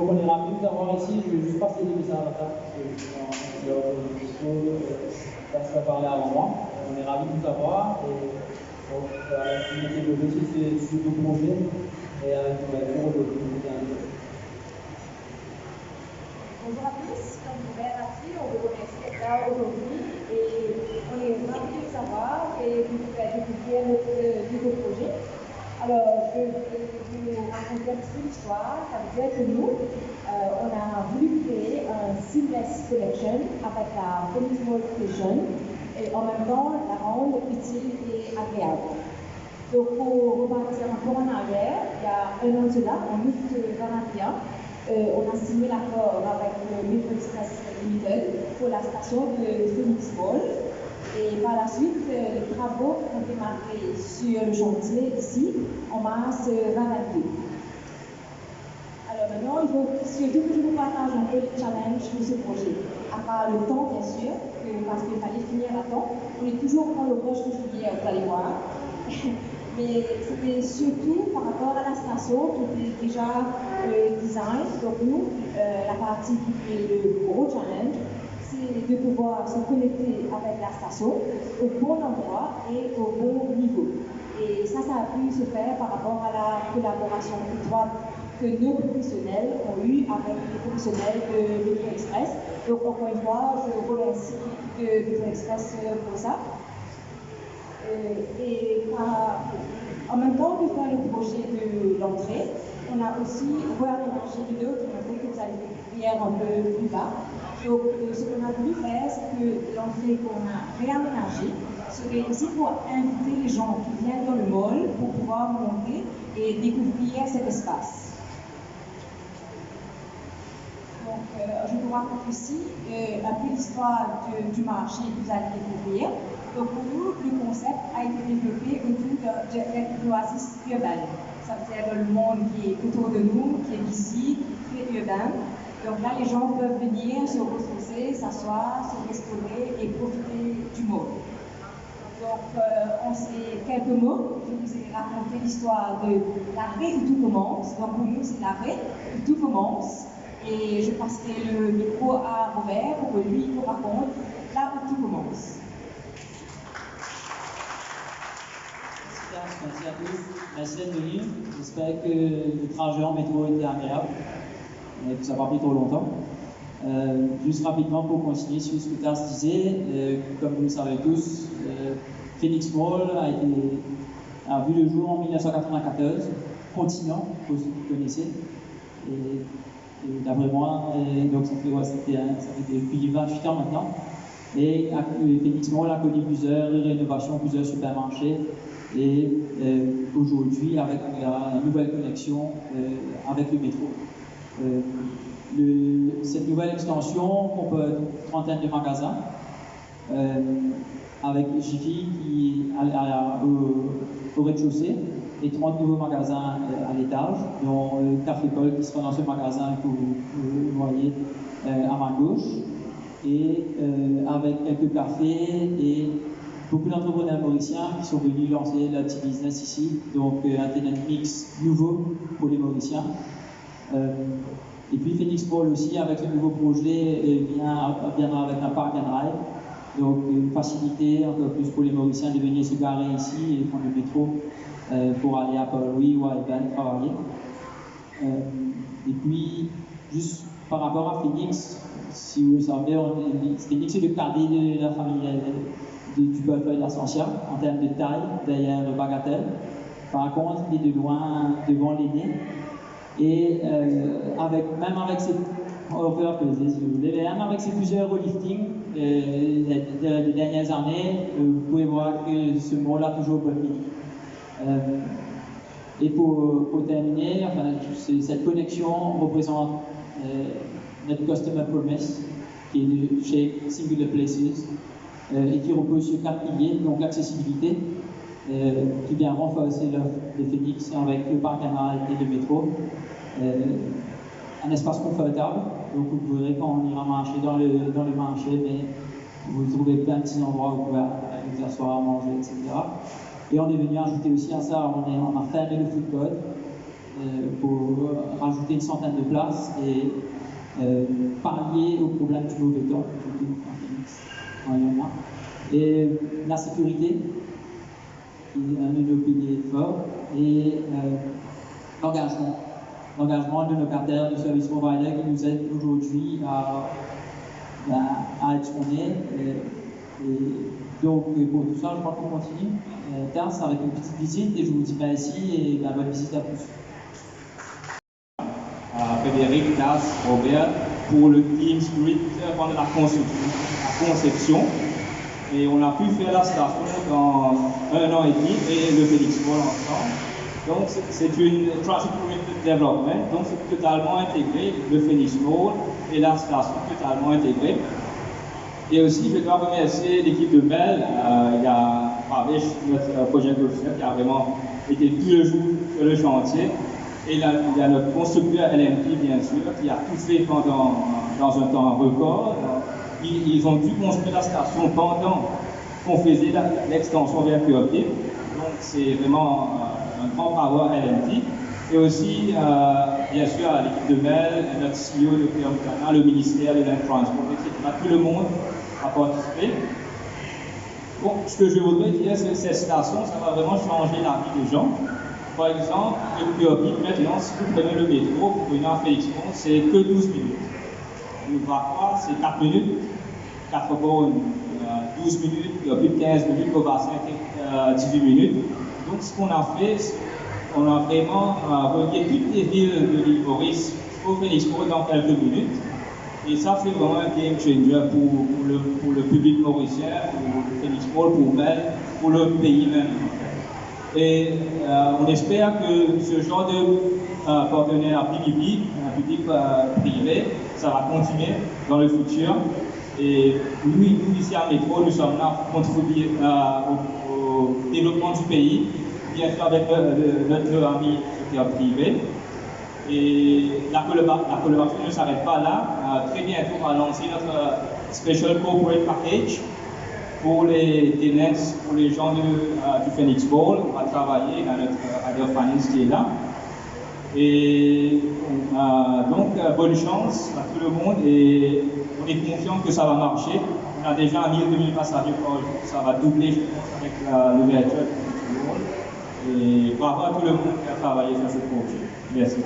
Donc on est ravis de vous avoir ici. Je vais juste passer les messages à la table parce que ça se fait parler avant moi. On est ravis de vous avoir et donc si vous développer ce nouveau projet et pour aujourd'hui. Bonjour à tous, comme vous l'avez appris, on vous remercie d'être là aujourd'hui et on est ravis de vous savoir et de vous faire découvrir notre nouveau projet. Alors, je vais vous raconter un petit peu l'histoire. Ça veut dire que nous, on a voulu créer un seamless collection avec la Phoenix Mall Station et en même temps la rendre utile et agréable. Donc, pour repartir un peu en arrière, il y a un an de cela, en août 2021, on a signé l'accord avec le Metro Express Limited pour la station de Phoenix Mall. Et par la suite, les travaux ont démarré sur le chantier ici en mars 2022. Alors maintenant, il faut surtout que je vous partage un peu les challenges de ce projet. À part le temps, bien sûr, parce qu'il fallait finir à temps. On est toujours dans le rush de juillet, vous allez voir. Mais c'était surtout par rapport à la station qui était déjà design. Donc nous, la partie qui est le gros challenge, c'est de pouvoir se connecter avec la station au bon endroit et au bon niveau. Et ça a pu se faire par rapport à la collaboration étroite que nos professionnels ont eue avec les professionnels de Metro Express. Donc encore une fois, je remercie l'équipe de Metro Express pour ça. En même temps que faire le projet de l'entrée, on a aussi réaménagé une autre entrée que vous allez découvrir un peu plus bas. Donc, ce qu'on a voulu faire, c'est que l'entrée qu'on a réaménagée serait aussi pour inviter les gens qui viennent dans le mall pour pouvoir monter et découvrir cet espace. Donc, je vous raconte aussi un peu l'histoire du marché que vous allez découvrir. Donc, pour nous, le concept a été développé autour d'une oasis urbaine. Ça veut dire le monde qui est autour de nous, qui est ici, très urbain. Donc là, les gens peuvent venir se ressourcer, s'asseoir, se restaurer et profiter du mot. Donc, en ces quelques mots, je vous ai raconté l'histoire de l'arrêt où tout commence. Donc, pour nous, c'est l'arrêt où tout commence. Et je passerai le micro à Robert pour que lui nous raconte là où tout commence. Merci à tous. Merci d'être venus. J'espère que le trajet en métro était agréable et que ça n'a pas pris trop longtemps. Juste rapidement pour continuer sur ce que Tars disait, comme vous le savez tous, Phoenix Mall a vu le jour en 1994, continent, vous connaissez. Et d'après moi, donc ça fait depuis 28 ans maintenant. Et Phoenix Mall a connu plusieurs rénovations, plusieurs supermarchés. Et aujourd'hui, avec la nouvelle connexion avec le métro. Cette nouvelle extension comporte une trentaine de magasins, avec Jiffy qui au rez-de-chaussée et 30 nouveaux magasins à l'étage, dont Café Paul qui sera dans ce magasin que vous voyez à ma gauche, et avec quelques cafés et beaucoup d'entrepreneurs mauriciens qui sont venus lancer leur petit business ici, donc un tenant mix nouveau pour les Mauriciens. Et puis Phoenix Mall aussi, avec ce nouveau projet, viendra avec un park and ride, donc une facilité encore plus pour les Mauriciens de venir se garer ici et prendre le métro pour aller à Port-Louis ou à Eben travailler. Et puis, juste par rapport à Phoenix, si vous le savez, Phoenix est le cadet de la famille du peuple de l'Ascension en termes de taille, derrière Bagatelle. Par contre, il est de loin devant l'aîné. Et même avec ses plusieurs reliftings des dernières années, vous pouvez voir que ce mot-là a toujours bonne vie. Et pour terminer, cette connexion représente notre Customer Promise, qui est de chez Singular Places, et qui repose sur 4 piliers, donc l'accessibilité, qui vient renforcer l'offre de Phoenix avec le parc canal et le métro. Un espace confortable, donc vous verrez quand on ira marcher dans le marché, mais vous trouvez plein de petits endroits où vous pouvez vous asseoir, manger, etc. Et on est venu ajouter aussi à ça, on a fermé le food code, pour rajouter une centaine de places et pallier au problème du mauvais temps, quand il y en a. Et la sécurité, qui est un de nos piliers forts, et l'engagement de nos locataires du service provider qui nous aident aujourd'hui à être ce qu'on est. Et donc, pour tout ça, je crois qu'on continue. Tars avec une petite visite et je vous dis merci et bonne visite à tous. Frédéric, Tars, Robert, pour le Team Spirit pendant la conception. Et on a pu faire la station dans 1 an et demi et le Phoenix Ball ensemble. Donc c'est une Traffic Oriented Development, donc c'est totalement intégré, le Phoenix Ball et la station totalement intégrée. Et aussi, je dois remercier l'équipe de Mel, il y a Pavesh, notre projet officiel, qui a vraiment été tout le jour sur le chantier. Et il y a notre constructeur LMP, bien sûr, qui a tout fait dans un temps record. Ils ont dû construire la station pendant qu'on faisait l'extension vers Purpied. Donc c'est vraiment un grand bravo à LMP. Et aussi, bien sûr, à l'équipe de Mel, notre CEO de Purpied, le ministère de l'Infrastructure, etc. Tout le monde a participé. Bon, ce que je voudrais dire, c'est que cette station, ça va vraiment changer la vie des gens. Par exemple, le Purpied, maintenant, si vous prenez le métro pour venir à Félix-Pont, c'est que 12 minutes. Le Vacois, c'est 4 minutes. 4 bornes, 12 minutes, plus de 15 minutes, au bassin, 18 minutes. Donc, ce qu'on a fait, on a vraiment relié toutes les villes de l'île Maurice au Félix-Pont dans quelques minutes. Et ça, c'est vraiment un game changer pour le public mauricien, pour le Félix-Pont, pour Mel, pour le pays même. Et on espère que ce genre de partenariat public-privé, ça va continuer dans le futur. Et nous ici à Métro, nous sommes là pour contribuer au développement du pays, bien sûr avec notre ami secteur privé. Et la collaboration ne s'arrête pas là. Très bientôt, on va lancer notre Special Corporate Package pour les tenants, pour les gens du Phoenix Ball. On va travailler dans notre Head of Finance qui est là. Et donc, bonne chance à tout le monde et on est confiant que ça va marcher. On a déjà 1000-2000 passagers par jour, ça va doubler, je pense, avec l'ouverture du Phoenix Ball. Et bravo à tout le monde qui a travaillé sur ce projet. Merci.